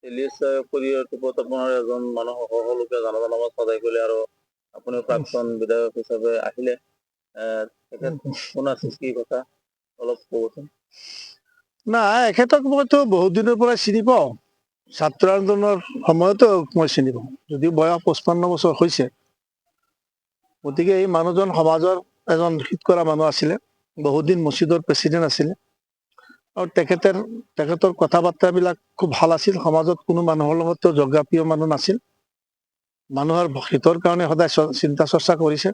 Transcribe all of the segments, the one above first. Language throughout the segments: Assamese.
ইলিয়াছ পৰিয়ালটোৰ ওপৰত আপোনাৰ এজন মানুহ সকলোকে জানাজা নামাজ আদায় কৰিলে আৰু আপুনি প্ৰাক্তন বিধায়ক হিচাপে আহিলে তেখেত কোন আছিল কি কথা অলপ ক'বচোন। নাই এখেতক মইতো বহুত দিনৰ পৰা চিনি পাওঁ, ছাত্ৰ আন্দোলনৰ সময়তো মই চিনি পাওঁ, যদিও বয়স 55 বছৰ হৈছে। গতিকে এই মানুহজন সমাজৰ এজন হিত কৰা মানুহ আছিলে, বহুত দিন মছজিদৰ প্ৰেচিডেণ্ট আছিলে আৰু তেখেতৰ কথা বাৰ্তাবিলাক খুব ভাল আছিল। সমাজত কোনো মানুহৰ লগতো জগ্ৰাপ্ৰিয় মানুহ নাছিল, মানুহৰ হিতৰ কাৰণে সদায় চিন্তা চৰ্চা কৰিছে।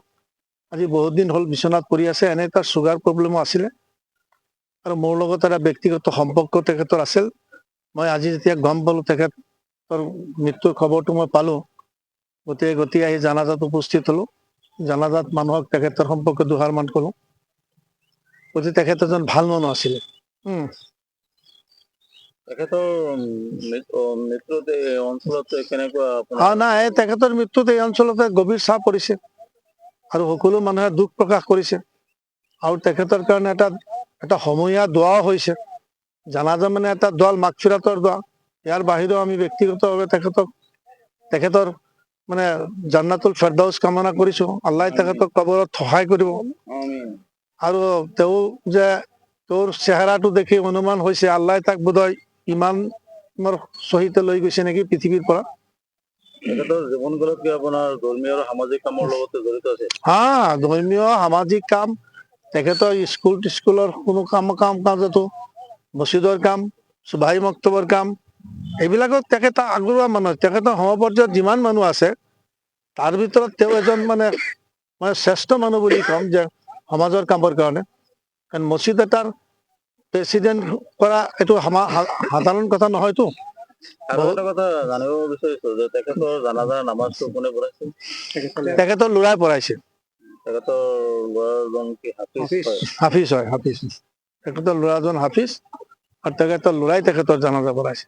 আজি বহুত দিন হ'ল বিচনাত পৰি আছে, এনে তাৰ চুগাৰ প্ৰব্লেমো আছিলে আৰু মোৰ লগত এটা ব্যক্তিগত সম্পৰ্ক তেখেতৰ আছিল। মই আজি যেতিয়া গম পালো তেখেতৰ মৃত্যুৰ খবৰটো মই পালো, গতিকে আহি জানাজাত উপস্থিত হলো। জানাজাত মানুহক তেখেতৰ সম্পৰ্কে দুষাৰমান কলো। গতিকে তেখেত এজন ভাল মানুহ আছিলে। তেখেতৰ মৃত্যুত এই অঞ্চলত কেনেকুৱা নাই, তেখেতৰ মৃত্যুত এই অঞ্চলতে গভীৰ চাপ পৰিছে আৰু সকলো মানুহে দুখ প্ৰকাশ কৰিছে আৰু তেখেতৰ কাৰণে এটা সমূহীয়া দোৱাও হৈছে। জানাজা মানে এটা দোৱাল মাগফিৰাতৰ দোৱা। ইয়াৰ বাহিৰেও আমি ব্যক্তিগতভাৱে তেখেতৰ মানে জান্নাতুল ফেৰদাউছ কামনা কৰিছো। আল্লাহ তেখেতক কবৰত সহায় কৰিব আৰু তেওঁ যে তেওঁৰ চেহেৰাটো দেখি অনুমান হৈছে আল্লাহ তাক বোধহয় ইমানৰ সহিত লৈ গৈছে নেকি পৃথিৱীৰ পৰা। তেখেতৰ জীৱনকালত কি আপোনাৰ ধৰ্মীয় আৰু সামাজিক কামৰ লগতে জড়িত আছে? ধৰ্মীয় সামাজিক কাম, তেখেতৰ স্কুলৰ কোনো কাজতো, মছজিদৰ কাম, চুবাহী মক্তবৰ কাম, এইবিলাকত তেখেত আগৰুৱা মানুহ। তেখেতৰ সমপৰ্যায়ত যিমান মানুহ আছে তাৰ ভিতৰত তেওঁ এজন মানে শ্ৰেষ্ঠ মানুহ বুলি ক'ম, যে সমাজৰ কামৰ কাৰণে। কাৰণ মছজিদ এটাৰ প্ৰেচিডেণ্ট কৰা এইটো সাধাৰণ কথা নহয়তো। আৰু এটা কথা জানিব বিচাৰিছো যে তেখেতৰ জানাজাৰ নামাজটো কোনে পঢ়াইছিল? তেখেতৰ ল'ৰাই পঢ়াইছে। তেখেতৰ ল'ৰাজন কি হাফিজ হয়, হাফিজ। তেখেতৰ ল'ৰাজন হাফিজ আৰু তেখেতৰ ল'ৰাই তেখেতৰ জানাজা পঢ়াইছে।